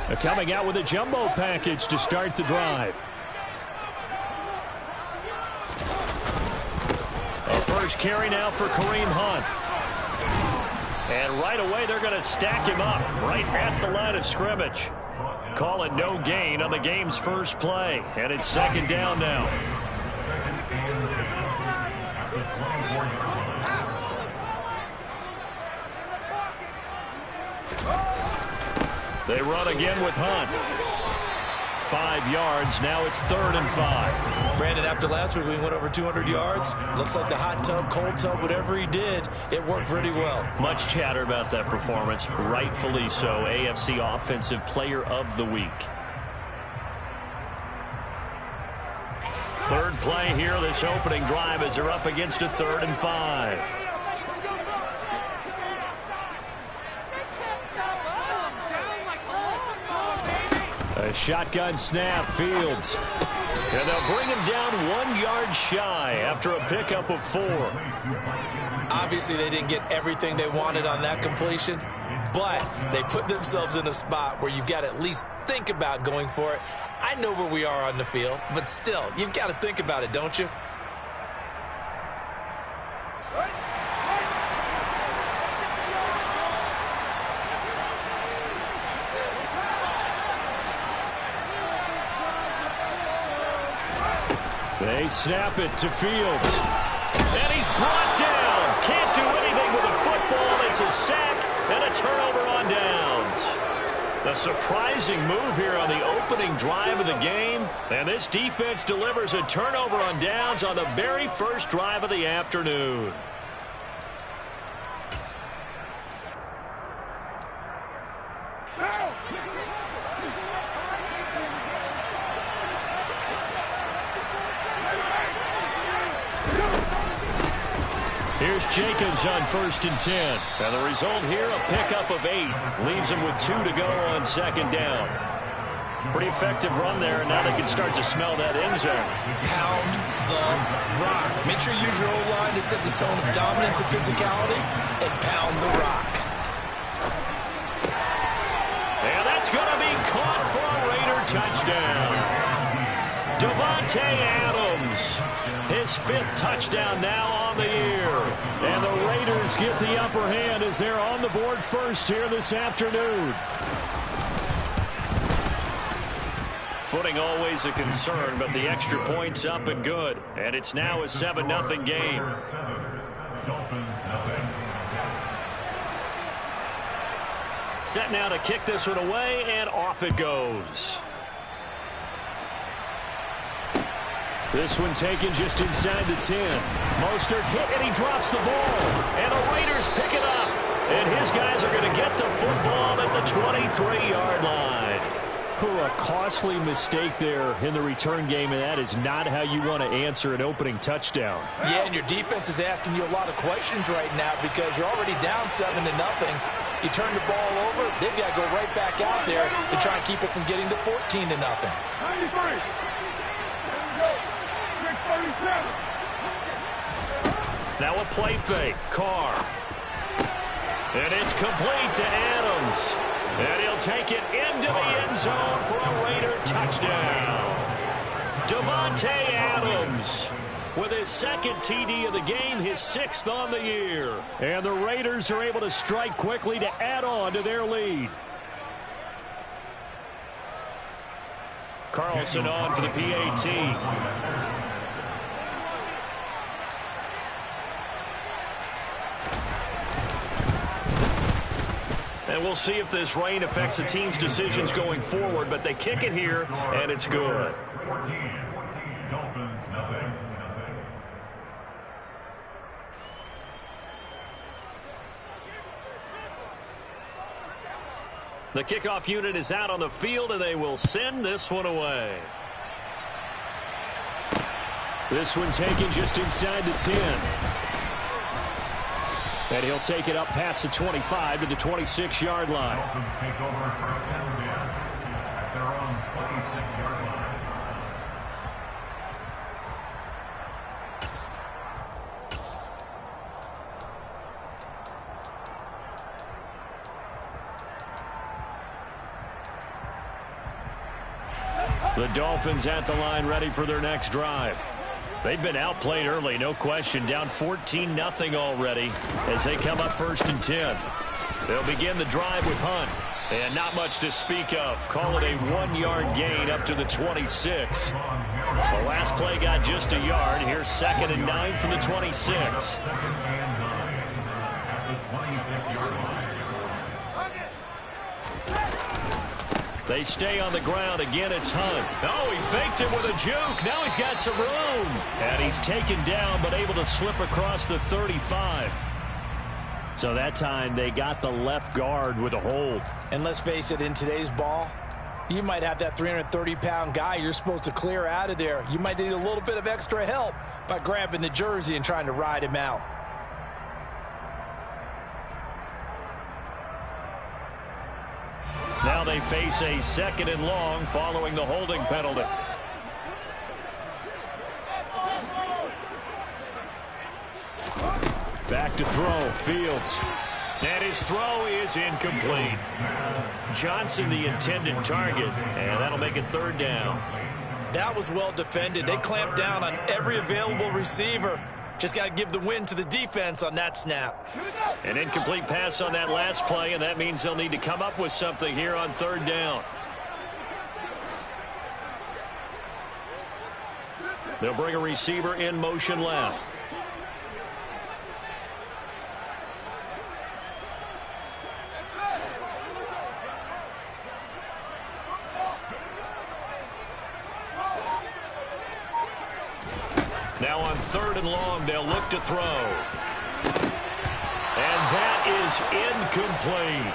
They're coming out with a jumbo package to start the drive. A first carry now for Kareem Hunt. And right away, they're going to stack him up right at the line of scrimmage. Call it no gain on the game's first play. And it's second down now. They run again with Hunt. 5 yards. Now it's 3rd and 5. Brandon, after last week we went over 200 yards. Looks like the hot tub, cold tub, whatever he did, it worked pretty well. Much chatter about that performance. Rightfully so. AFC Offensive Player of the Week. Third play here, this opening drive, as they're up against a 3rd and 5. A shotgun snap, Fields. And they'll bring him down 1 yard shy after a pickup of 4. Obviously, they didn't get everything they wanted on that completion, but they put themselves in a spot where you've got to at least think about going for it. I know where we are on the field, but still, you've got to think about it, don't you? They snap it to Fields. And he's brought down. Can't do anything with a football. It's a sack and a turnover on downs. A surprising move here on the opening drive of the game. And this defense delivers a turnover on downs on the very first drive of the afternoon. Here's Jacobs on 1st and 10. And the result here, a pickup of 8. Leaves them with 2 to go on 2nd down. Pretty effective run there, and now they can start to smell that end zone. Pound the rock. Make sure you use your O-line to set the tone of dominance and physicality, and pound the rock. And that's going to be caught for a Raider touchdown. Davante Adams, his 5th touchdown now on the year. And the Raiders get the upper hand as they're on the board first here this afternoon. Footing always a concern, but the extra point's up and good. And it's now a 7-0 game. Set now to kick this one away, and off it goes. This one taken just inside the 10. Mostert hit, and he drops the ball. And the Raiders pick it up. And his guys are going to get the football at the 23-yard line. A costly mistake there in the return game, and that is not how you want to answer an opening touchdown. Yeah, and your defense is asking you a lot of questions right now because you're already down 7-0. You turn the ball over, they've got to go right back out there to try and keep it from getting to 14-0. 93. Now a play fake. Carr. And it's complete to Adams. And he'll take it into the end zone for a Raider touchdown. Davante Adams with his 2nd TD of the game, his 6th on the year. And the Raiders are able to strike quickly to add on to their lead. Carlson on for the PAT. And we'll see if this rain affects the team's decisions going forward, but they kick it here, and it's good. 14, Dolphins, nothing. The kickoff unit is out on the field, and they will send this one away. This one taken just inside the 10. And he'll take it up past the 25 to the 26-yard line. Dolphins take over first down at their own 26-yard line. The Dolphins at the line ready for their next drive. They've been outplayed early, no question. Down 14-0 already as they come up 1st and 10. They'll begin the drive with Hunt. And not much to speak of. Call it a 1-yard gain up to the 26. The last play got just a yard. Here's 2nd and 9 from the 26. They stay on the ground. Again, it's Hunt. Oh, he faked it with a juke. Now he's got some room. And he's taken down, but able to slip across the 35. So that time they got the left guard with a hold. And let's face it, in today's ball, you might have that 330-pound guy you're supposed to clear out of there. You might need a little bit of extra help by grabbing the jersey and trying to ride him out. Now they face a 2nd and long following the holding penalty. Back to throw, Fields. And his throw is incomplete. Johnson the intended target, and that'll make it 3rd down. That was well defended. They clamped down on every available receiver. Just got to give the win to the defense on that snap. An incomplete pass on that last play, and that means they'll need to come up with something here on 3rd down. They'll bring a receiver in motion left. Now on 3rd and long, they'll look to throw. And that is incomplete.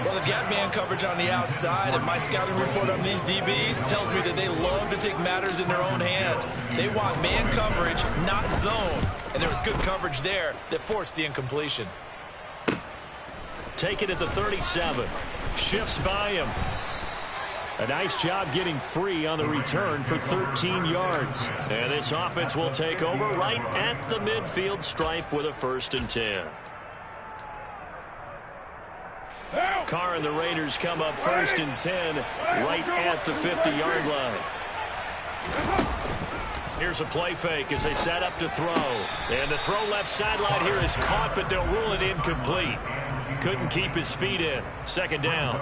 Well, they've got man coverage on the outside, and my scouting report on these DBs tells me that they love to take matters in their own hands. They want man coverage, not zone. And there was good coverage there that forced the incompletion. Take it at the 37. Shifts by him. A nice job getting free on the return for 13 yards. And this offense will take over right at the midfield stripe with a 1st and 10. Carr and the Raiders come up 1st and 10 right at the 50-yard line. Here's a play fake as they set up to throw. And the throw left sideline here is caught, but they'll rule it incomplete. Couldn't keep his feet in. 2nd down.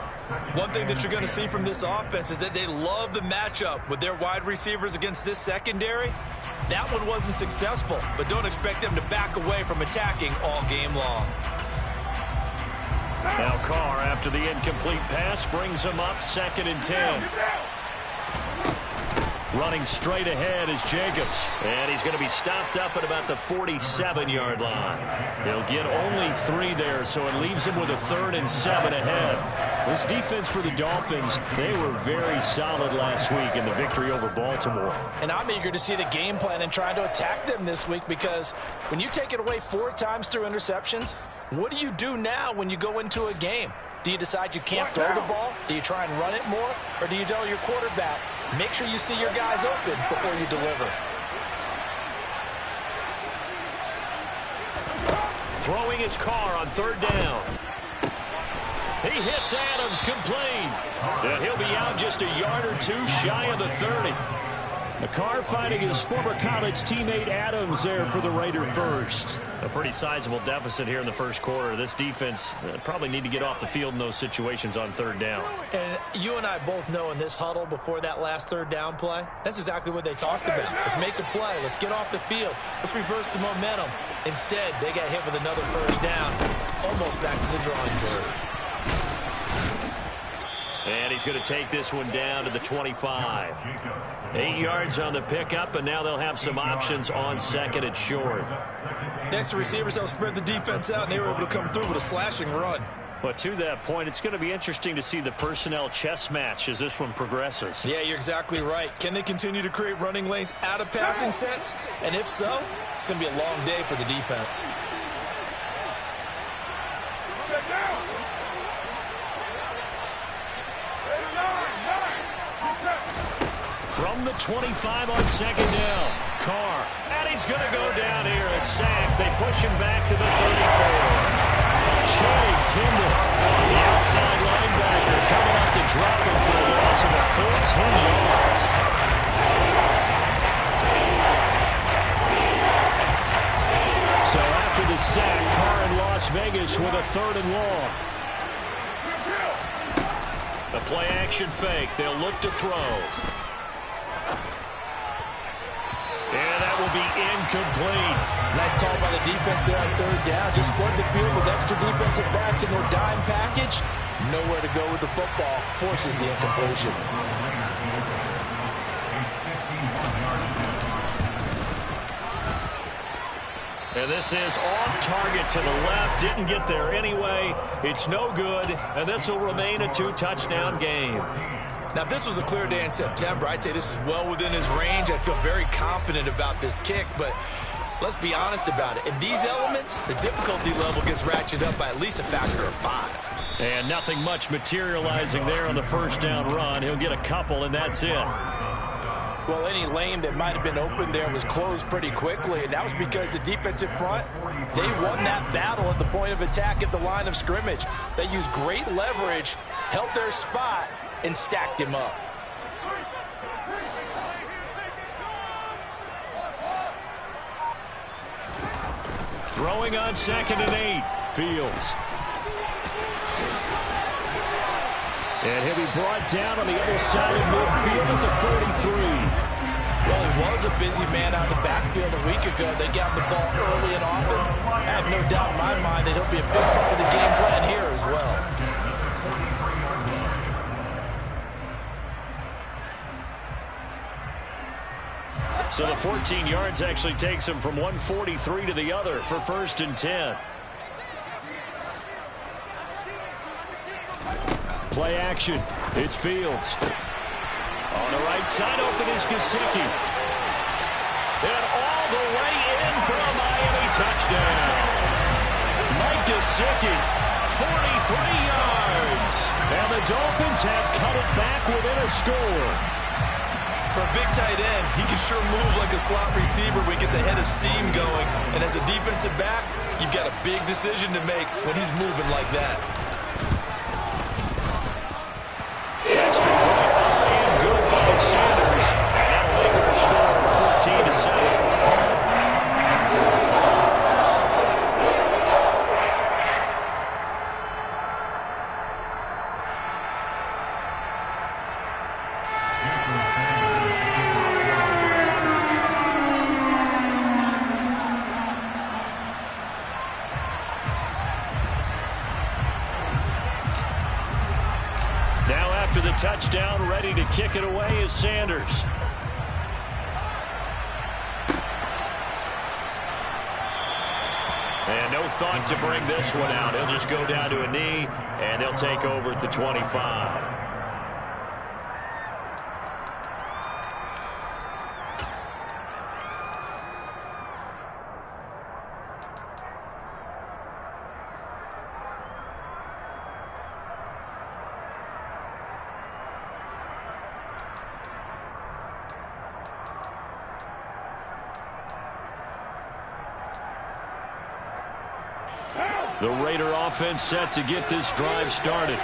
One thing that you're going to see from this offense is that they love the matchup with their wide receivers against this secondary. That one wasn't successful, but don't expect them to back away from attacking all game long. Now Carr, after the incomplete pass, brings him up 2nd and 10. Running straight ahead is Jacobs. And he's going to be stopped up at about the 47-yard line. He'll get only 3 there, so it leaves him with a 3rd and 7 ahead. This defense for the Dolphins, they were very solid last week in the victory over Baltimore. And I'm eager to see the game plan and trying to attack them this week, because when you take it away 4 times through interceptions, what do you do now when you go into a game? Do you decide you can't throw the ball? Do you try and run it more? Or do you tell your quarterback, make sure you see your guys open before you deliver? Throwing his Carr on 3rd down. He hits Adams complete. And he'll be out just a yard or 2 shy of the 30. Carr finding his former college teammate Adams there for the Raider first. A pretty sizable deficit here in the 1st quarter. This defense probably need to get off the field in those situations on 3rd down. And you and I both know in this huddle before that last 3rd down play, that's exactly what they talked about. Let's make a play. Let's get off the field. Let's reverse the momentum. Instead, they got hit with another 1st down. Almost back to the drawing board. And he's going to take this one down to the 25. 8 yards on the pickup, and now they'll have some options on 2nd and short. Next, the receivers help spread the defense out, and they were able to come through with a slashing run. But to that point, it's going to be interesting to see the personnel chess match as this one progresses. Yeah, you're exactly right. Can they continue to create running lanes out of passing sets? And if so, it's going to be a long day for the defense. From the 25 on 2nd down, Carr, and he's going to go down here, a sack. They push him back to the 34. Channing Tindall, the outside linebacker, coming up to drop him for a loss of 14 yards. Vegas with a 3rd and long. The play action fake. They'll look to throw. And that will be incomplete. Nice call by the defense there on 3rd down. Just flood the field with extra defensive backs in their dime package. Nowhere to go with the football. Forces the incompletion. And this is off target to the left. Didn't get there anyway. It's no good. And this will remain a 2-touchdown game. Now, if this was a clear day in September, I'd say this is well within his range. I'd feel very confident about this kick, but let's be honest about it. In these elements, the difficulty level gets ratcheted up by at least a factor of 5. And nothing much materializing there on the 1st down run. He'll get a couple, and that's it. Well, any lane that might have been open there was closed pretty quickly, and that was because the defensive front, they won that battle at the point of attack at the line of scrimmage. They used great leverage, held their spot, and stacked him up. Throwing on 2nd and 8. Fields. And he'll be brought down on the other side of midfield at the 43. Well, he was a busy man out of the backfield a week ago. They got the ball early and often. I have no doubt in my mind that he'll be a big part of the game plan here as well. So the 14 yards actually takes him from 143 to the other for 1st and 10. Play action. It's Fields. On the right side, open is Gesicki. And all the way in for a Miami touchdown. Mike Gesicki, 43 yards. And the Dolphins have cut it back within a score. For a big tight end, he can sure move like a slot receiver when he gets a head of steam going. And as a defensive back, you've got a big decision to make when he's moving like that. Extra point and good by Sanders. And that'll make our score 14-7. After the touchdown, ready to kick it away is Sanders. And no thought to bring this one out. He'll just go down to a knee, and they'll take over at the 25. The Raider offense set to get this drive started.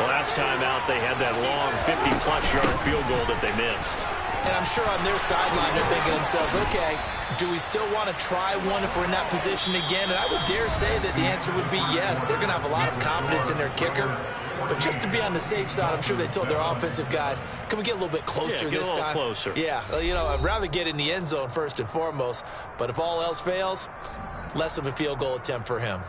Last time out, they had that long 50-plus yard field goal that they missed. And I'm sure on their sideline, they're thinking to themselves, okay, do we still want to try one if we're in that position again? And I would dare say that the answer would be yes. They're going to have a lot of confidence in their kicker. But just to be on the safe side, I'm sure they told their offensive guys, can we get a little bit closer this time? Closer. Yeah, you know, I'd rather get in the end zone first and foremost. But if all else fails, less of a field goal attempt for him.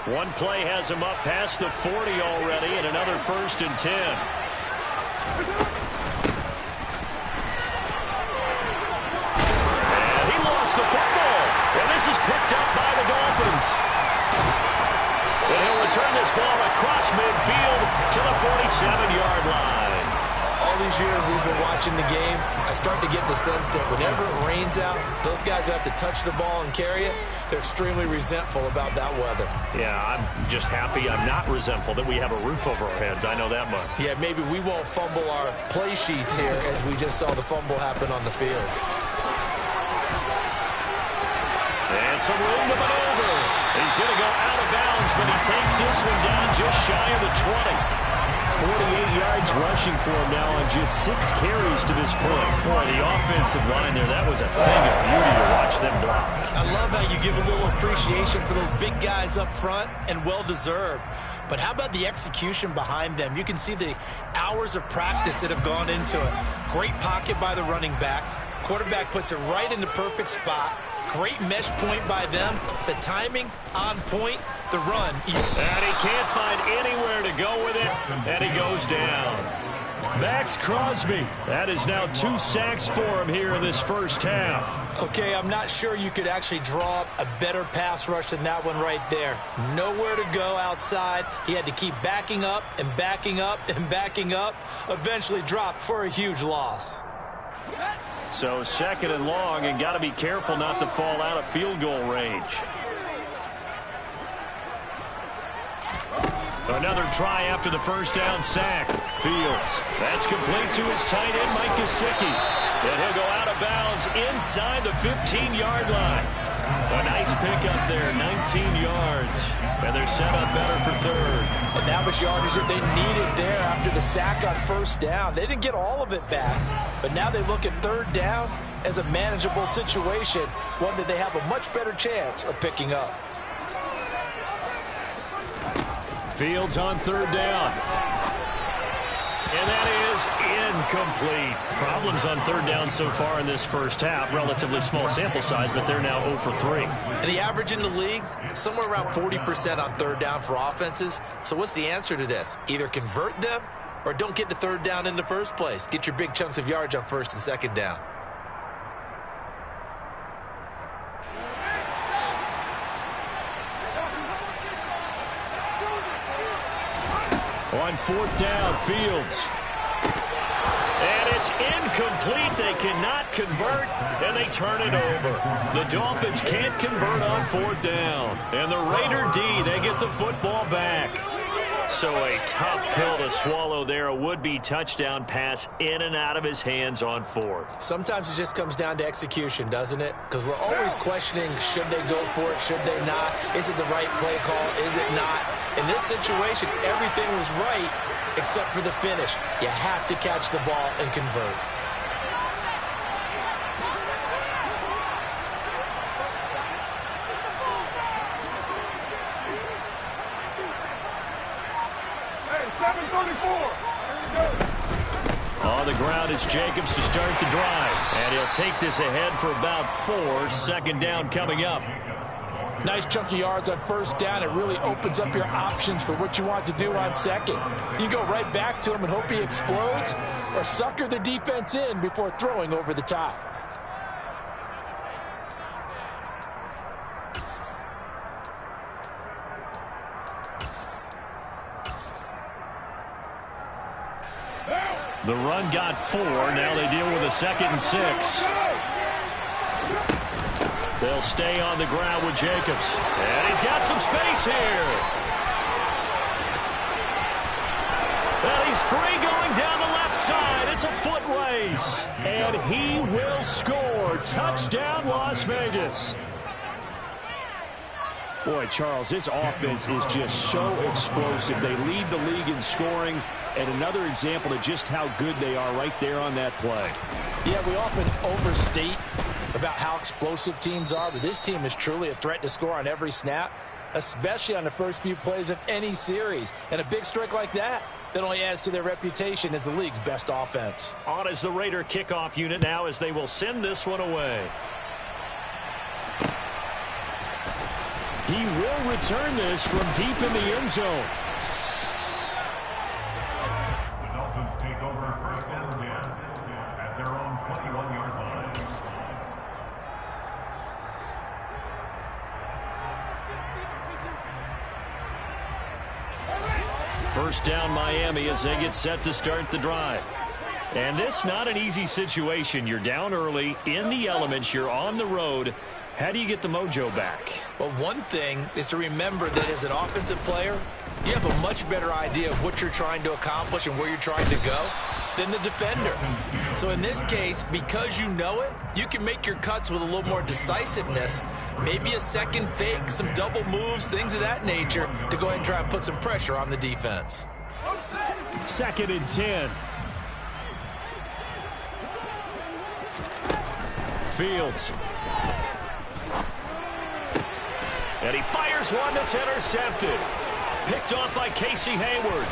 One play has him up past the 40 already, and another 1st and 10. And he lost the football. And this is picked up by the Dolphins. And he'll return this ball across midfield to the 47-yard line. All these years we've been watching the game, I start to get the sense that whenever it rains out, those guys who have to touch the ball and carry it, they're extremely resentful about that weather. Yeah, I'm just happy I'm not resentful that we have a roof over our heads. I know that much. Yeah, maybe we won't fumble our play sheets here as we just saw the fumble happen on the field. And some room to maneuver. He's going to go out of bounds, but he takes this one down just shy of the 20. 48 yards rushing for him now on just 6 carries to this point. Boy, the offensive line there, that was a thing of beauty to watch them block. I love how you give a little appreciation for those big guys up front, and well-deserved. But how about the execution behind them? You can see the hours of practice that have gone into it. Great pocket by the running back. Quarterback puts it right in the perfect spot. Great mesh point by them. The timing on point. The run. And he can't find anywhere to go with it. And he goes down. Max Crosby. That is now 2 sacks for him here in this first half. Okay, I'm not sure you could actually draw up a better pass rush than that one right there. Nowhere to go outside. He had to keep backing up and backing up and backing up. Eventually dropped for a huge loss. So 2nd and long, and got to be careful not to fall out of field goal range. Another try after the first down sack. Fields. That's complete to his tight end, Mike Gesicki. And he'll go out of bounds inside the 15-yard line. A nice pickup there, 19 yards. And they're set up better for 3rd. And that was yardage that they needed there after the sack on 1st down. They didn't get all of it back, but now they look at 3rd down as a manageable situation, one that they have a much better chance of picking up. Fields on 3rd down. And that is incomplete. Problems on 3rd down so far in this first half. Relatively small sample size, but they're now 0 for 3. And the average in the league, somewhere around 40% on 3rd down for offenses. So what's the answer to this? Either convert them or don't get to 3rd down in the first place. Get your big chunks of yards on 1st and 2nd down. On 4th down, Fields. And it's incomplete. They cannot convert, and they turn it over. The Dolphins can't convert on 4th down. And the Raider D, they get the football back. So a tough pill to swallow there. A would-be touchdown pass in and out of his hands on 4th. Sometimes it just comes down to execution, doesn't it? Because we're always questioning, should they go for it, should they not? Is it the right play call, is it not? In this situation, everything was right except for the finish. You have to catch the ball and convert. On the ground, it's Jacobs to start the drive. And he'll take this ahead for about 4. 2nd down coming up. Nice chunk of yards on 1st down. It really opens up your options for what you want to do on 2nd. You go right back to him and hope he explodes, or sucker the defense in before throwing over the top. The run got 4. Now they deal with a 2nd and 6. They'll stay on the ground with Jacobs. And he's got some space here. Well, he's free going down the left side. It's a foot race. And he will score. Touchdown, Las Vegas. Boy, Charles, this offense is just so explosive. They lead the league in scoring, and another example of just how good they are right there on that play. Yeah, we often overstate about how explosive teams are, but this team is truly a threat to score on every snap, especially on the first few plays of any series. And a big strike like that only adds to their reputation as the league's best offense. On is the Raider kickoff unit now as they will send this one away. He will return this from deep in the end zone. The Dolphins take over 1st and 10 at their own 21-yard line. First down, Miami, as they get set to start the drive. And this not an easy situation. You're down early in the elements. You're on the road. How do you get the mojo back? Well, one thing is to remember that as an offensive player, you have a much better idea of what you're trying to accomplish and where you're trying to go than the defender. So in this case, because you know it, you can make your cuts with a little more decisiveness, maybe a second fake, some double moves, things of that nature, to go ahead and try and put some pressure on the defense. 2nd and 10. Fields. And he fires one that's intercepted. Picked off by Casey Hayward.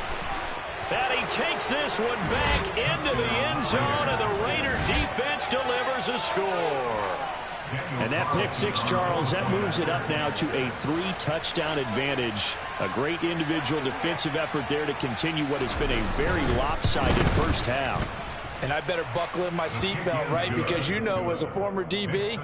And he takes this one back into the end zone, and the Raider defense delivers a score. And that pick six, Charles, that moves it up now to a 3-touchdown advantage. A great individual defensive effort there to continue what has been a very lopsided first half. And I better buckle in my seatbelt, right? Because you know, as a former DB,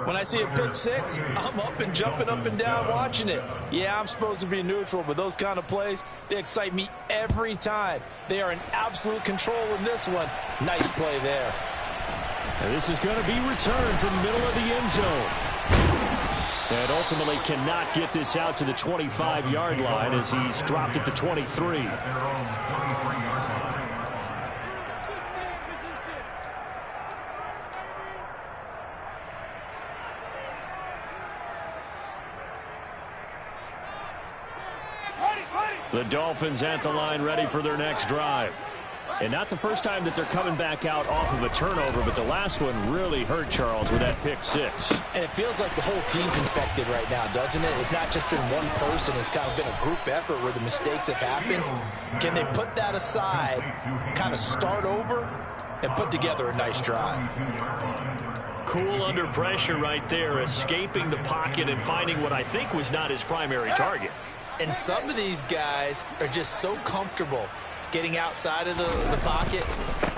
when I see a pick six, I'm up and jumping up and down watching it. Yeah, I'm supposed to be neutral, but those kind of plays, they excite me every time. They are in absolute control in this one. Nice play there. And this is going to be returned from the middle of the end zone. And ultimately cannot get this out to the 25-yard line as he's dropped it to 23. The Dolphins at the line, ready for their next drive. And not the first time that they're coming back out off of a turnover, but the last one really hurt, Charles, with that pick six. And it feels like the whole team's infected right now, doesn't it? It's not just been one person. It's kind of been a group effort where the mistakes have happened. Can they put that aside, kind of start over, and put together a nice drive? Cool under pressure right there, escaping the pocket and finding what I think was not his primary target. And some of these guys are just so comfortable getting outside of the pocket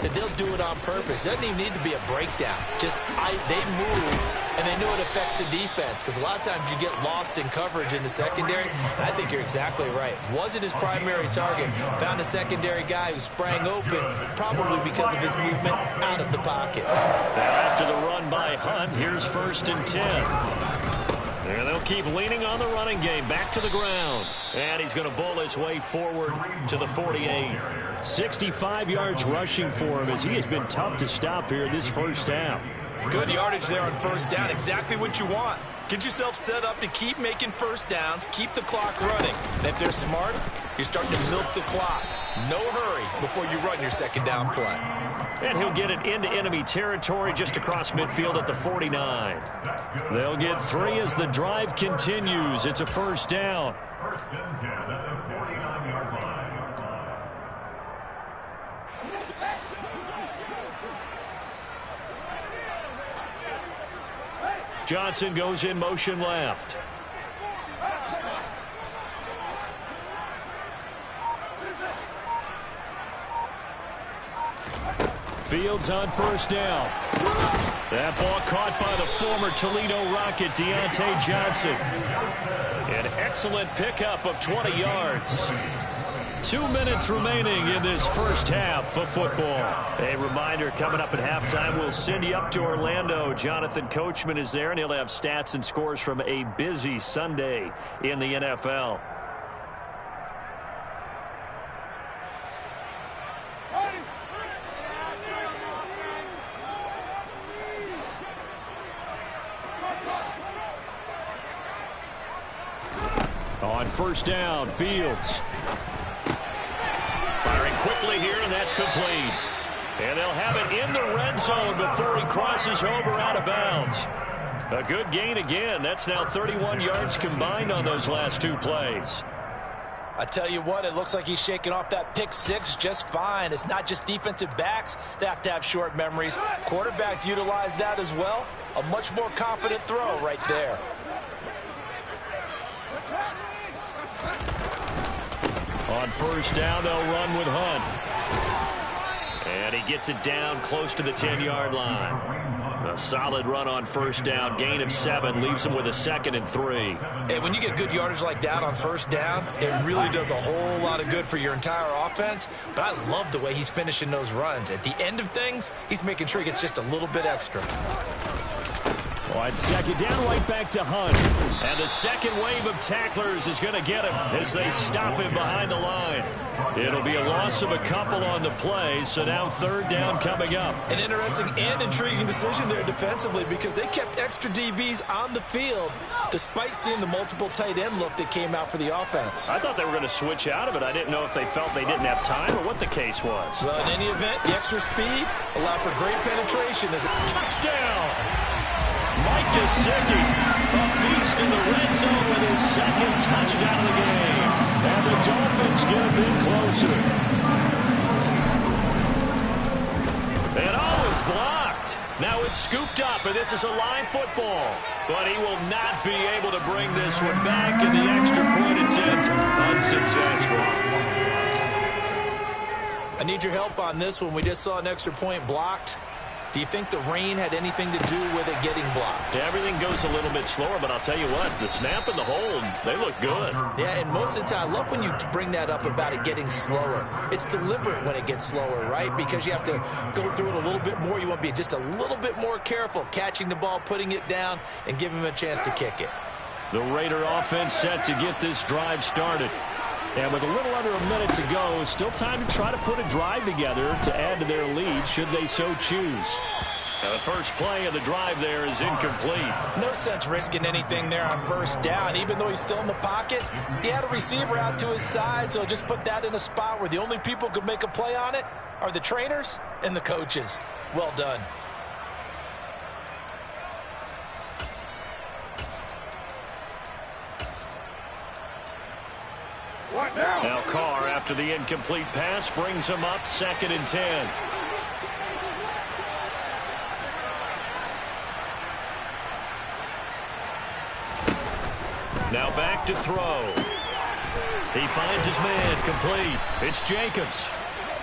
that they'll do it on purpose. It doesn't even need to be a breakdown. Just they move, and they know it affects the defense, because a lot of times you get lost in coverage in the secondary. And I think you're exactly right. Wasn't his primary target. Found a secondary guy who sprang open, probably because of his movement out of the pocket. Now after the run by Hunt, here's 1st and 10. And they'll keep leaning on the running game. Back to the ground. And he's going to bowl his way forward to the 48. 65 yards rushing for him as he has been tough to stop here this first half. Good yardage there on 1st down. Exactly what you want. Get yourself set up to keep making 1st downs. Keep the clock running. And if they're smart, you're starting to milk the clock. No hurry before you run your 2nd down play. And he'll get it into enemy territory just across midfield at the 49. They'll get 3 as the drive continues. It's a 1st down. 1st and 10 at the 49-yard line. Johnson goes in motion left. Fields on 1st down. That ball caught by the former Toledo Rocket, Deontay Johnson. An excellent pickup of 20 yards. 2 minutes remaining in this first half of football. A reminder, coming up at halftime, we'll send you up to Orlando. Jonathan Coachman is there, and he'll have stats and scores from a busy Sunday in the NFL. On 1st down, Fields. Firing quickly here, and that's complete. And they'll have it in the red zone before he crosses over out of bounds. A good gain again. That's now 31 yards combined on those last 2 plays. I tell you what, it looks like he's shaking off that pick six just fine. It's not just defensive backs that have to have short memories. Quarterbacks utilize that as well. A much more confident throw right there. On 1st down, they'll run with Hunt. And he gets it down close to the 10-yard line. A solid run on 1st down. Gain of 7 leaves him with a 2nd and 3. And when you get good yardage like that on 1st down, it really does a whole lot of good for your entire offense. But I love the way he's finishing those runs. At the end of things, he's making sure he gets just a little bit extra. On second down, right back to Hunt. And the second wave of tacklers is going to get him as they stop him behind the line. It'll be a loss of a couple on the play, so now third down coming up. An interesting and intriguing decision there defensively because they kept extra DBs on the field despite seeing the multiple tight end look that came out for the offense. I thought they were going to switch out of it. I didn't know if they felt they didn't have time or what the case was. Well, in any event, the extra speed allowed for great penetration as a touchdown. Mike Gesicki, a beast in the red zone with his second touchdown of the game. And the Dolphins get a bit closer. And it's blocked. Now it's scooped up, and this is a live football. But he will not be able to bring this one back, and the extra point attempt unsuccessful. I need your help on this one. We just saw an extra point blocked. Do you think the rain had anything to do with it getting blocked? Yeah, everything goes a little bit slower, but I'll tell you what, the snap and the hold, they look good. Yeah, and most of the time, I love when you bring that up about it getting slower. It's deliberate when it gets slower, right? Because you have to go through it a little bit more. You want to be just a little bit more careful catching the ball, putting it down, and giving him a chance to kick it. The Raider offense set to get this drive started. And with a little under a minute to go, still time to try to put a drive together to add to their lead should they so choose. Now the first play of the drive there is incomplete. No sense risking anything there on first down. Even though he's still in the pocket, he had a receiver out to his side, so just put that in a spot where the only people who could make a play on it are the trainers and the coaches. Well done. Now Carr, after the incomplete pass, brings him up 2nd and 10. Now back to throw. He finds his man, complete. It's Jacobs.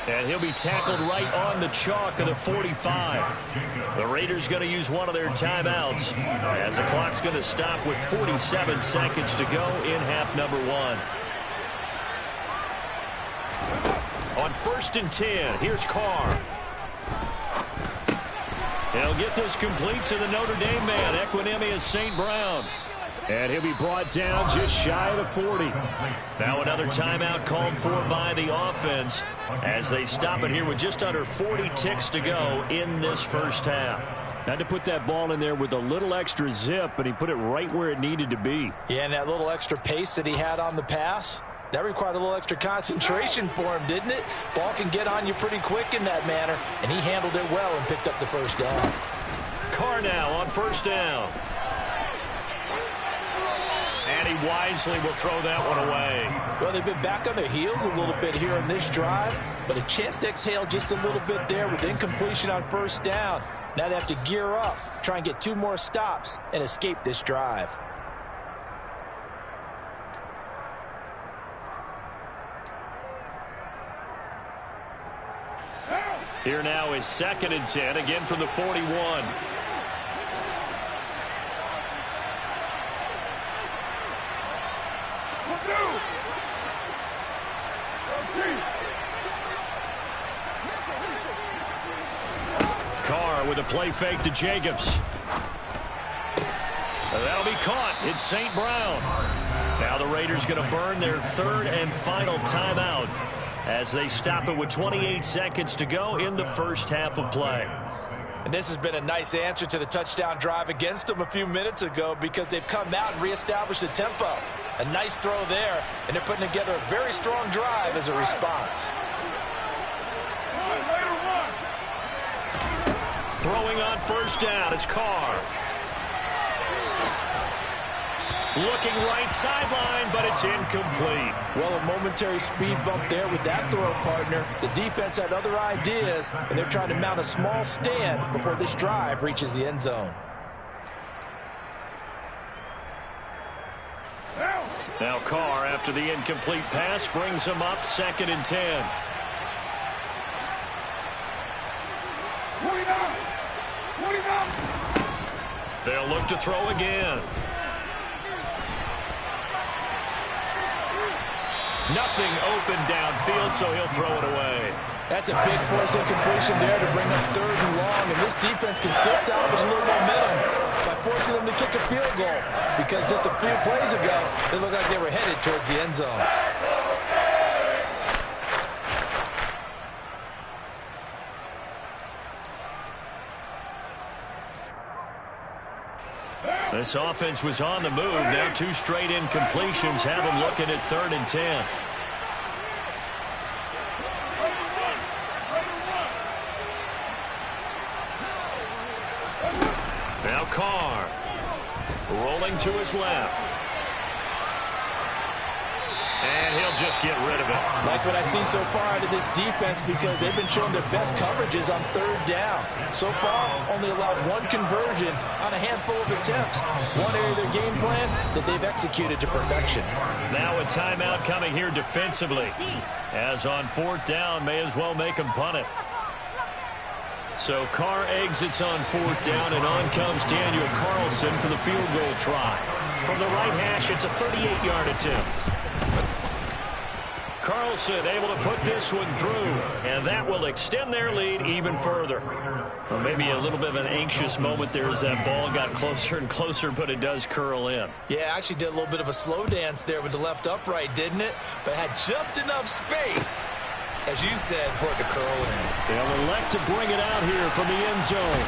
And he'll be tackled right on the chalk of the 45. The Raiders going to use one of their timeouts as the clock's going to stop with 47 seconds to go in half number 1. On 1st and 10, here's Carr. He'll get this complete to the Notre Dame man, Equinemius St. Brown. And he'll be brought down just shy of the 40. Now another timeout called for by the offense as they stop it here with just under 40 ticks to go in this first half. Had to put that ball in there with a little extra zip, and he put it right where it needed to be. Yeah, and that little extra pace that he had on the pass, that required a little extra concentration for him, didn't it? Ball can get on you pretty quick in that manner, and he handled it well and picked up the first down. Carr now on 1st down. And he wisely will throw that one away. Well, they've been back on their heels a little bit here on this drive, but a chance to exhale just a little bit there with incompletion on 1st down. Now they have to gear up, try and get 2 more stops, and escape this drive. Here now is 2nd and 10, again from the 41. Carr with a play fake to Jacobs. That'll be caught. It's St. Brown. Now the Raiders going to burn their 3rd and final timeout as they stop it with 28 seconds to go in the first half of play. And this has been a nice answer to the touchdown drive against them a few minutes ago because they've come out and reestablished the tempo. A nice throw there, and they're putting together a very strong drive as a response. Throwing on 1st down is Carr. Looking right sideline, but it's incomplete. Well, a momentary speed bump there with that throw partner. The defense had other ideas, and they're trying to mount a small stand before this drive reaches the end zone. Now Carr, after the incomplete pass, brings him up 2nd and 10. 49. They'll look to throw again. Nothing open downfield, so he'll throw it away. That's a big force incompletion there to bring up 3rd and long, and this defense can still salvage a little momentum by forcing them to kick a field goal, because just a few plays ago, they looked like they were headed towards the end zone. This offense was on the move. Now 2 straight incompletions have them looking at 3rd and 10. Now Carr rolling to his left. And he'll just get rid of it. Like what I've seen so far out of this defense, because they've been showing their best coverages on 3rd down. So far, only allowed 1 conversion on a handful of attempts. One area of their game plan that they've executed to perfection. Now a timeout coming here defensively. As on 4th down, may as well make them punt it. So Carr exits on 4th down, and on comes Daniel Carlson for the field goal try. From the right hash, it's a 38-yard attempt. Carlson able to put this one through, and that will extend their lead even further. Well, maybe a little bit of an anxious moment there as that ball got closer and closer, but it does curl in. Yeah, actually did a little bit of a slow dance there with the left upright, didn't it? But had just enough space, as you said, for it to curl in. They'll elect to bring it out here from the end zone.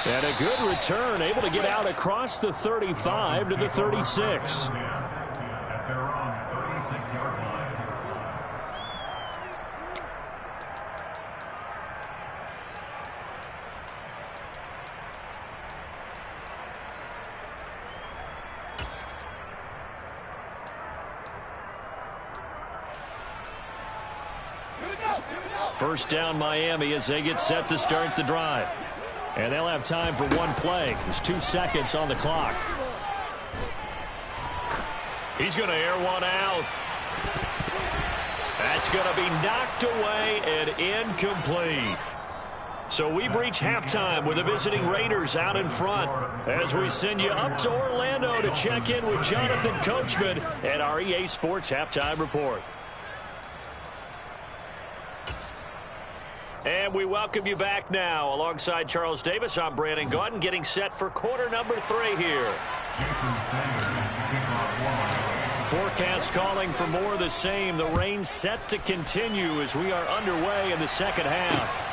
And a good return, able to get out across the 35 to the 36. At their own 36-yard line. First down Miami as they get set to start the drive. And they'll have time for 1 play. There's 2 seconds on the clock. He's going to air one out. That's going to be knocked away and incomplete. So we've reached halftime with the visiting Raiders out in front as we send you up to Orlando to check in with Jonathan Coachman at our EA Sports Halftime Report. And we welcome you back now. Alongside Charles Davis, I'm Brandon Gaudin, getting set for quarter number 3 here. Forecast calling for more of the same. The rain set to continue as we are underway in the second half.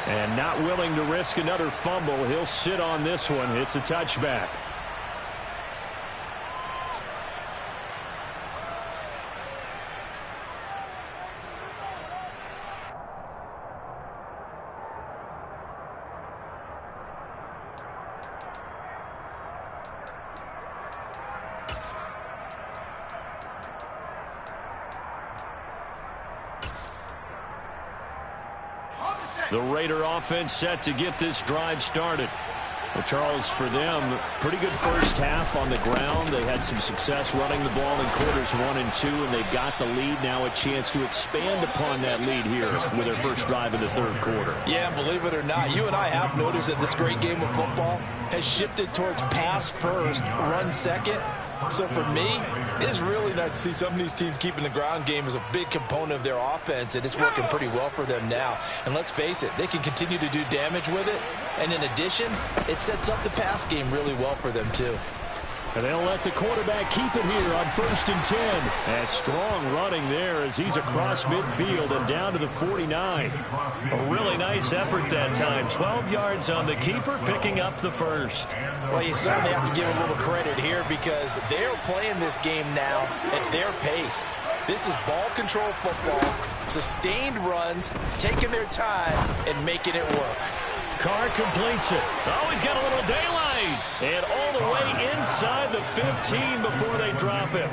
And not willing to risk another fumble, he'll sit on this one. It's a touchback. The Raider offense set to get this drive started. Well, Charles, for them, pretty good first half on the ground. They had some success running the ball in quarters 1 and 2, and they've got the lead. Now a chance to expand upon that lead here with their first drive in the 3rd quarter. Yeah, believe it or not, you and I have noticed that this great game of football has shifted towards pass first, run second. So for me, it's really nice to see some of these teams keeping the ground game as a big component of their offense, and it's working pretty well for them now. And let's face it, they can continue to do damage with it. And in addition, it sets up the pass game really well for them too. And they'll let the quarterback keep it here on 1st and 10. And strong running there as he's across midfield and down to the 49. A really nice effort that time. 12 yards on the keeper, picking up the first. Well, you certainly have to give a little credit here because they're playing this game now at their pace. This is ball control football, sustained runs, taking their time and making it work. Carr completes it. Oh, he's got a little daylight. And all the way inside the 15 before they drop it.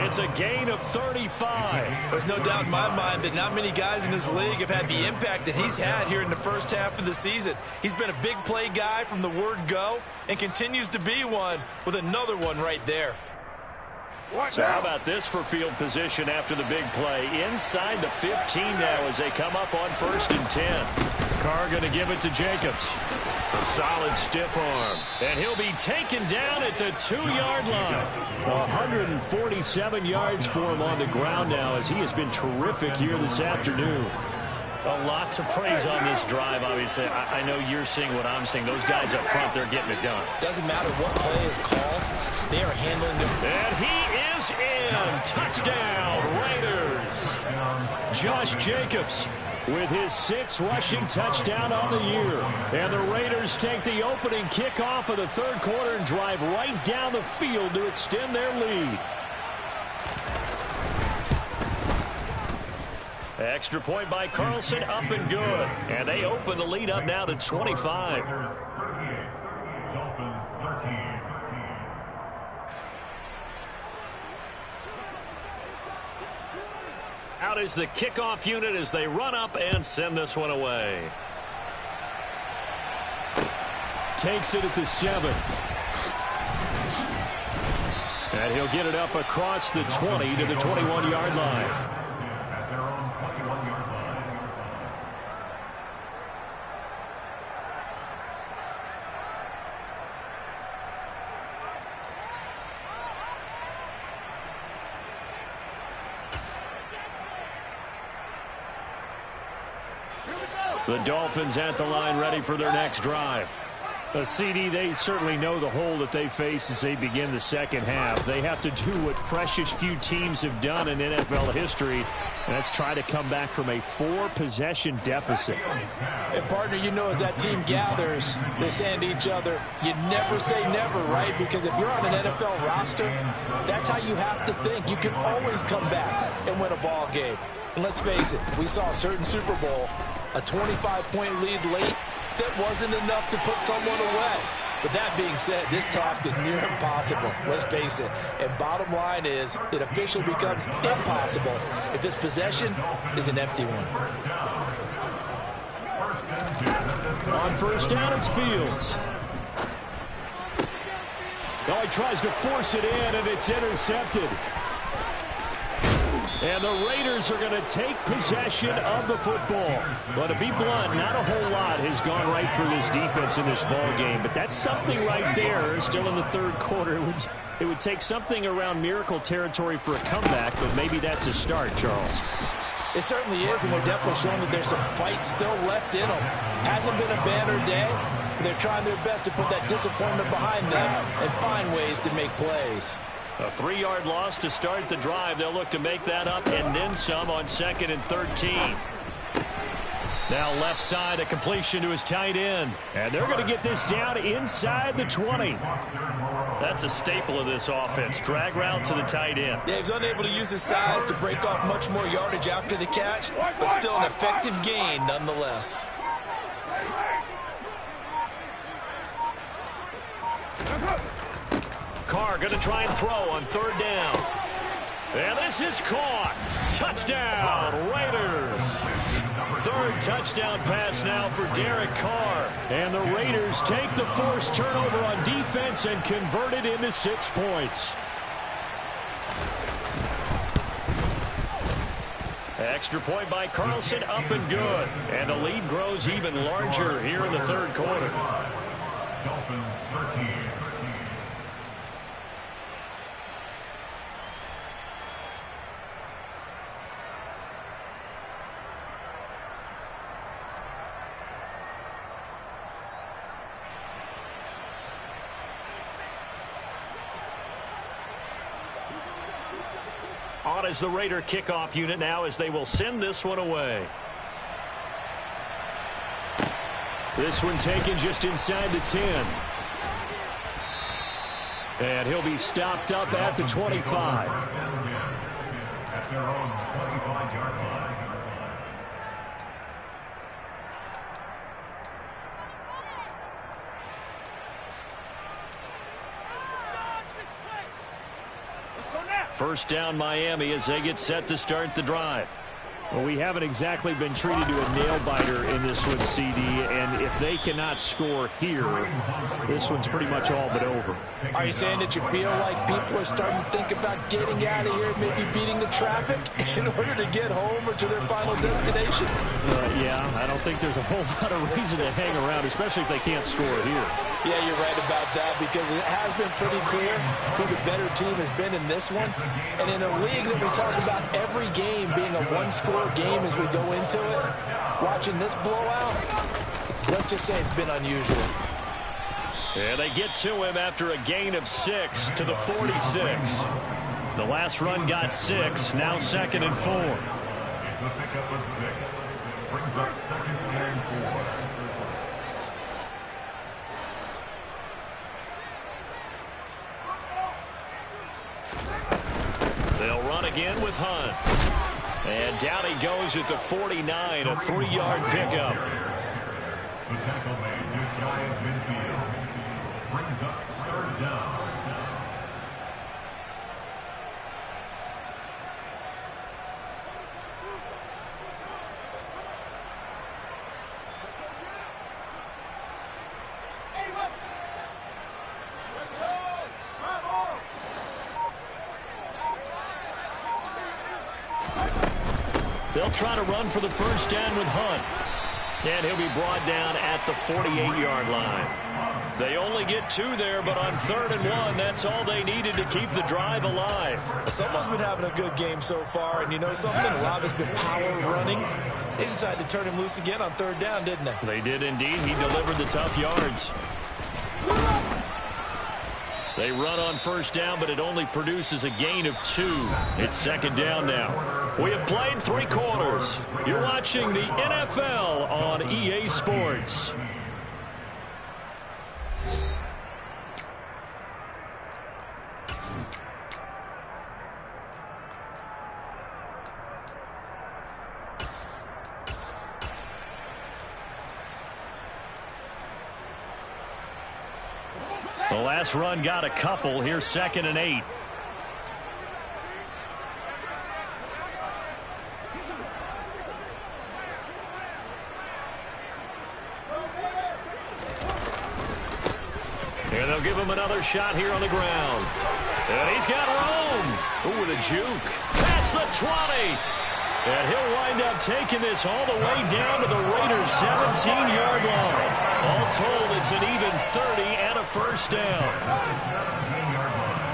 It's a gain of 35. There's no doubt in my mind that not many guys in this league have had the impact that he's had here in the first half of the season. He's been a big play guy from the word go and continues to be one with another one right there. So how about this for field position after the big play? Inside the 15 now as they come up on 1st and 10. Carr going to give it to Jacobs. A solid stiff arm. And he'll be taken down at the 2-yard line. 147 yards for him on the ground now, as he has been terrific here this afternoon. A lot to praise on this drive, obviously. I know you're seeing what I'm seeing. Those guys up front, they're getting it done. Doesn't matter what play is called. They are handling them. And he is in. Touchdown, Raiders. Josh Jacobs with his 6th rushing touchdown on the year. And the Raiders take the opening kickoff of the third quarter and drive right down the field to extend their lead. Extra point by Carlson, up and good. And they open the lead up now to 25. Raiders 38, Dolphins 13. Out is the kickoff unit as they run up and send this one away. Takes it at the 7. And he'll get it up across the 20 to the 21-yard line. At their own 21-yard line. The Dolphins at the line, ready for their next drive. A CD, they certainly know the hole that they face as they begin the second half. They have to do what precious few teams have done in NFL history, and that's try to come back from a 4-possession deficit. And, partner, you know, as that team gathers, they're saying to each other, you never say never, right? Because if you're on an NFL roster, that's how you have to think. You can always come back and win a ball game. And let's face it, we saw a certain Super Bowl, a 25-point lead late, that wasn't enough to put someone away. But that being said, this task is near impossible. Let's face it. And bottom line is, it officially becomes impossible if this possession is an empty one. On first down, it's Fields. Oh, he tries to force it in, and it's intercepted. And the Raiders are going to take possession of the football. But to be blunt, not a whole lot has gone right for this defense in this ball game. But that's something right there. Still in the third quarter. It would take something around miracle territory for a comeback, but maybe that's a start, Charles. It certainly is, and they're definitely showing that there's some fight still left in them. Hasn't been a banner day, but they're trying their best to put that disappointment behind them and find ways to make plays. A 3-yard loss to start the drive. They'll look to make that up and then some on 2nd and 13. Now left side, a completion to his tight end. And they're going to get this down inside the 20. That's a staple of this offense. Drag route to the tight end. Yeah, he's unable to use his size to break off much more yardage after the catch, but still an effective gain nonetheless. Carr going to try and throw on 3rd down. And this is caught. Touchdown, Raiders. 3rd touchdown pass now for Derek Carr. And the Raiders take the forced turnover on defense and convert it into 6 points. Extra point by Carlson, up and good. And the lead grows even larger here in the third quarter. Dolphins 13. On is the Raider kickoff unit now as they will send this one away. This one taken just inside the 10. And he'll be stopped up at the 25. At their own 25-yard line. First down Miami as they get set to start the drive. Well, we haven't exactly been treated to a nail-biter in this one, CD, and if they cannot score here, this one's pretty much all but over. Are you saying that you feel like people are starting to think about getting out of here, maybe beating the traffic in order to get home or to their final destination? Yeah, I don't think there's a whole lot of reason to hang around, especially if they can't score here. Yeah, you're right about that, because it has been pretty clear who the better team has been in this one. And in a league that we talk about every game being a one-score game as we go into it, watching this blowout, let's just say it's been unusual. And they get to him after a gain of 6 to the 46. The last run got 6, now 2nd and 4. It's the pickup of 6. Brings up 2nd and 4. They'll run again with Hunt. And down he goes at the 49, a 3-yard pickup. The tackle made just shy of midfield. Brings up 3rd down. They'll try to run for the 1st down with Hunt. And he'll be brought down at the 48-yard line. They only get 2 there, but on 3rd and 1, that's all they needed to keep the drive alive. Someone's been having a good game so far, and you know something? A lot of it's been power running. They decided to turn him loose again on 3rd down, didn't they? They did indeed. He delivered the tough yards. They run on 1st down, but it only produces a gain of 2. It's 2nd down now. We have played 3 quarters. You're watching the NFL on EA Sports. The last run got a couple. Here's 2nd and 8. And they'll give him another shot here on the ground. And he's got room. Ooh, with a juke. Past the 20. And he'll wind up taking this all the way down to the Raiders' 17-yard line. All told, it's an even 30 and a 1st down. 17-yard line.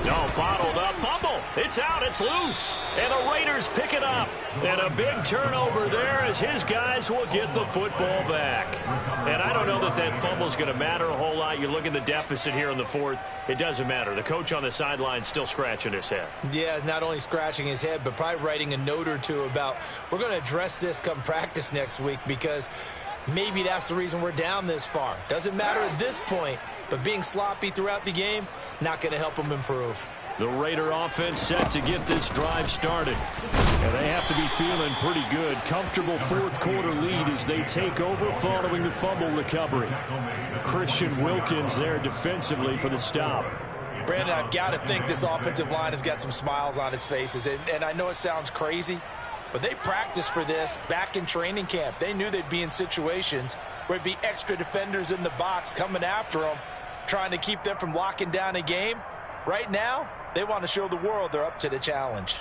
No, bottled up. Fumble. It's out. It's loose. And the Raiders pick it up. And a big turnover there as his guys will get the football back. And I don't know that that fumble is going to matter a whole lot. You look at the deficit here in the 4th. It doesn't matter. The coach on the sideline still scratching his head. Yeah, not only scratching his head, but probably writing a note or two about, we're going to address this come practice next week, because maybe that's the reason we're down this far. Doesn't matter at this point, but being sloppy throughout the game, not going to help them improve. The Raider offense set to get this drive started. And they have to be feeling pretty good. Comfortable 4th quarter lead as they take over following the fumble recovery. Christian Wilkins there defensively for the stop. Brandon, I've got to think this offensive line has got some smiles on its faces. And I know it sounds crazy, but they practiced for this back in training camp. They knew they'd be in situations where there'd be extra defenders in the box coming after them, trying to keep them from locking down a game. Right now, they want to show the world they're up to the challenge.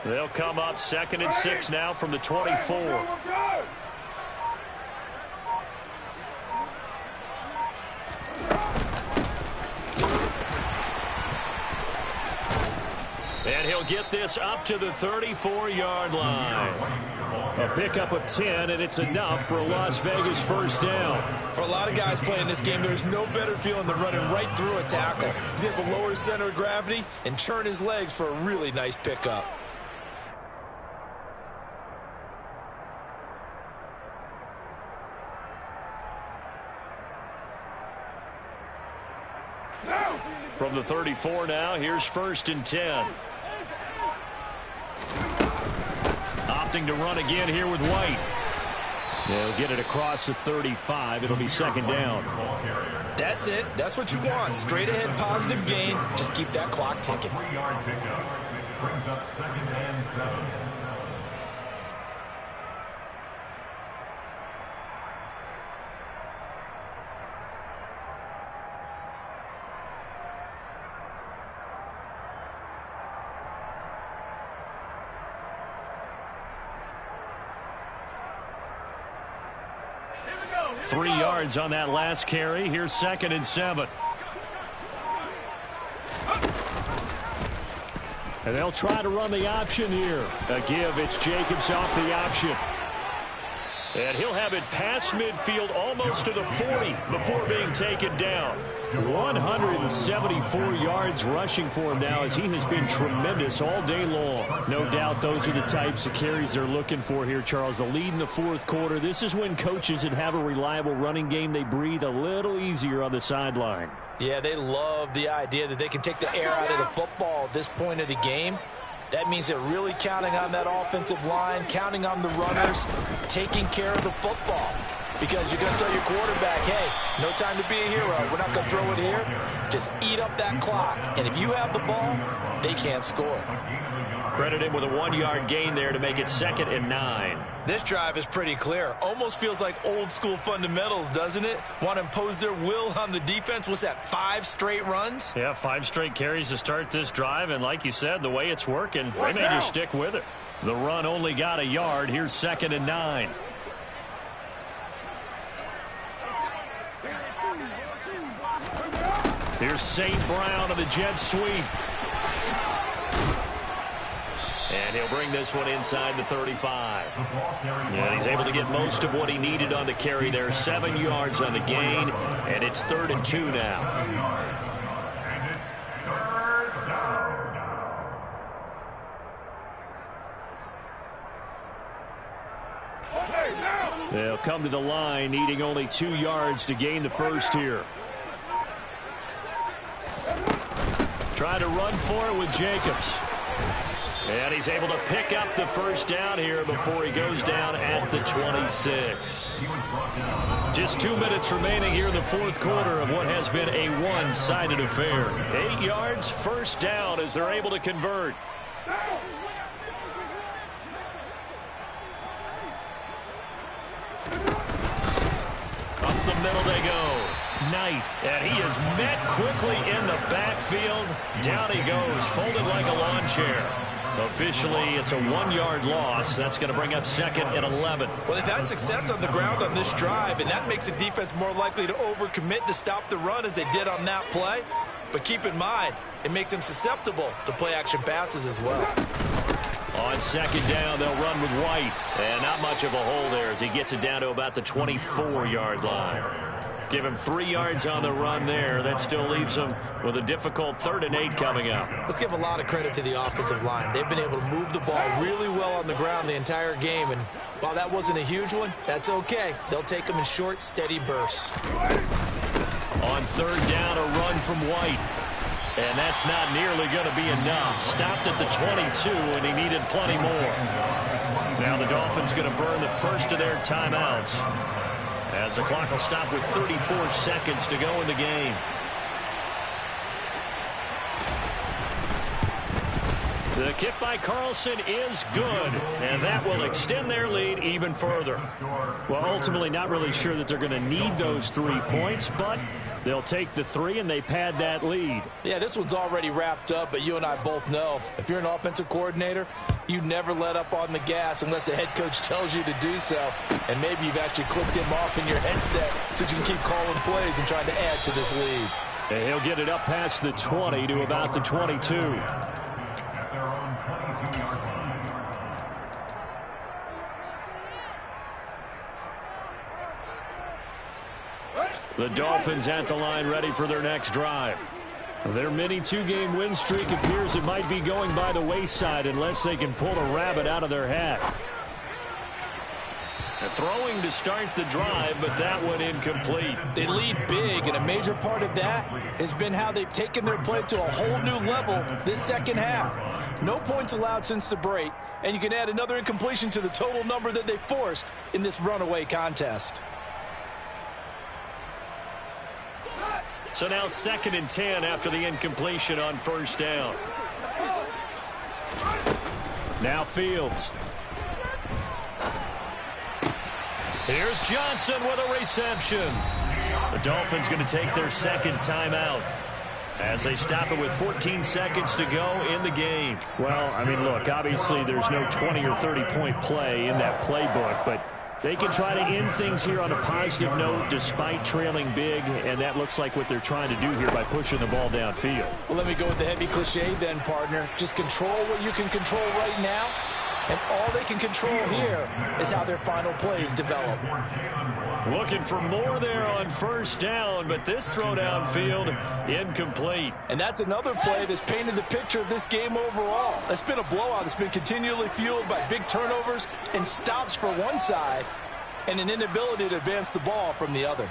They'll come up 2nd and 6 now from the 24. And he'll get this up to the 34-yard line. A pickup of 10, and it's enough for a Las Vegas 1st down. For a lot of guys playing this game, there's no better feeling than running right through a tackle. He's able to lower his center of gravity and churn his legs for a really nice pickup. From the 34 now, here's 1st and 10. Opting to run again here with White. They'll get it across the 35. It'll be 2nd down. That's it. That's what you want. Straight ahead positive gain. Just keep that clock ticking. 3-yard pickup. Brings up 2nd and 7. 3 yards on that last carry. Here's 2nd and 7. And they'll try to run the option here. A give, it's Jacobs off the option. And he'll have it past midfield almost to the 40 before being taken down. 174 yards rushing for him now as he has been tremendous all day long. No doubt those are the types of carries they're looking for here, Charles. The lead in the 4th quarter. This is when coaches that have a reliable running game, they breathe a little easier on the sideline. Yeah, they love the idea that they can take the air out of the football at this point of the game. That means they're really counting on that offensive line, counting on the runners, taking care of the football. Because you're going to tell your quarterback, hey, no time to be a hero. We're not going to throw it here. Just eat up that clock. And if you have the ball, they can't score. Credit him with a 1-yard gain there to make it 2nd and 9. This drive is pretty clear. Almost feels like old school fundamentals, doesn't it? Want to impose their will on the defense. What's that, 5 straight runs? Yeah, 5 straight carries to start this drive. And like you said, the way it's working, they may just stick with it. The run only got a yard. Here's 2nd and 9. Here's St. Brown of the jet sweep. And he'll bring this one inside the 35. And he's able to get most of what he needed on the carry there. 7 yards on the gain, and it's 3rd and 2 now. They'll come to the line, needing only 2 yards to gain the first here. Try to run for it with Jacobs. And he's able to pick up the first down here before he goes down at the 26. Just 2 minutes remaining here in the 4th quarter of what has been a one-sided affair. 8 yards, first down as they're able to convert. Up the middle they go. Knight, and he is met quickly in the backfield. Down he goes, folded like a lawn chair. Officially, it's a 1-yard loss. That's going to bring up 2nd and 11. Well, they've had success on the ground on this drive, and that makes the defense more likely to overcommit to stop the run as they did on that play. But keep in mind, it makes them susceptible to play-action passes as well. On 2nd down, they'll run with White. And not much of a hole there as he gets it down to about the 24-yard line. Give him 3 yards on the run there. That still leaves him with a difficult 3rd and 8 coming up. Let's give a lot of credit to the offensive line. They've been able to move the ball really well on the ground the entire game. And while that wasn't a huge one, that's okay. They'll take them in short, steady bursts. On 3rd down, a run from White. And that's not nearly going to be enough. Stopped at the 22, and he needed plenty more. Now the Dolphins going to burn the first of their timeouts, as the clock will stop with 34 seconds to go in the game. The kick by Carlson is good, and that will extend their lead even further. Well, ultimately not really sure that they're going to need those 3 points, but they'll take the 3 and they pad that lead. Yeah, this one's already wrapped up, but you and I both know if you're an offensive coordinator, you never let up on the gas unless the head coach tells you to do so. And maybe you've actually clicked him off in your headset so you can keep calling plays and trying to add to this lead. And he'll get it up past the 20 to about the 22. The Dolphins at the line ready for their next drive. Their mini 2-game win streak appears it might be going by the wayside unless they can pull a rabbit out of their hat. Throwing to start the drive, but that one incomplete. They lead big, and a major part of that has been how they've taken their play to a whole new level this second half. No points allowed since the break, and you can add another incompletion to the total number that they forced in this runaway contest. So now 2nd and 10 after the incompletion on 1st down. Now Fields. Here's Johnson with a reception. The Dolphins going to take their 2nd timeout as they stop it with 14 seconds to go in the game. Well, I mean, look, obviously there's no 20 or 30-point play in that playbook, but They can try to end things here on a positive note despite trailing big, and that looks like what they're trying to do here by pushing the ball downfield. Well, let me go with the heavy cliche then, partner. Just control what you can control right now, and all they can control here is how their final plays develop. Looking for more there on first down, but this throw downfield incomplete. And that's another play that's painted the picture of this game overall. It's been a blowout. It's been continually fueled by big turnovers and stops for one side and an inability to advance the ball from the other.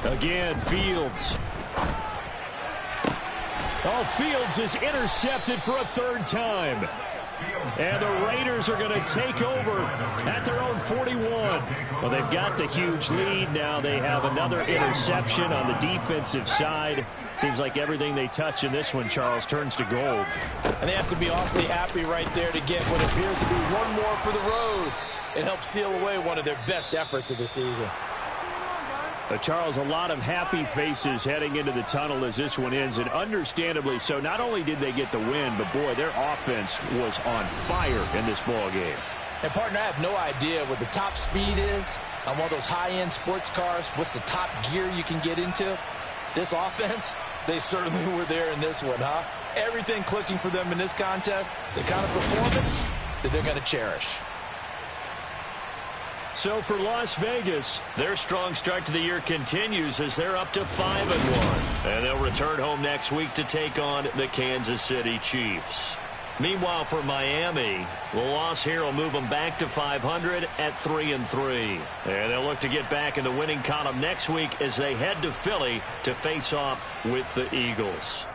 Again, Fields. Oh, Fields is intercepted for a third time. And the Raiders are going to take over at their own 41. Well, they've got the huge lead. Now they have another interception on the defensive side. Seems like everything they touch in this one, Charles, turns to gold. And they have to be awfully happy right there to get what appears to be one more for the road. It helps seal away one of their best efforts of the season. Charles, a lot of happy faces heading into the tunnel as this one ends, and understandably so. Not only did they get the win, but, boy, their offense was on fire in this ball game. And, partner, I have no idea what the top speed is on one of those high-end sports cars. What's the top gear you can get into? This offense, they certainly were there in this one, huh? Everything clicking for them in this contest, the kind of performance that they're going to cherish. So for Las Vegas, their strong start to the year continues as they're up to 5-1. And they'll return home next week to take on the Kansas City Chiefs. Meanwhile, for Miami, the loss here will move them back to 500 at 3-3. And they'll look to get back in the winning column next week as they head to Philly to face off with the Eagles.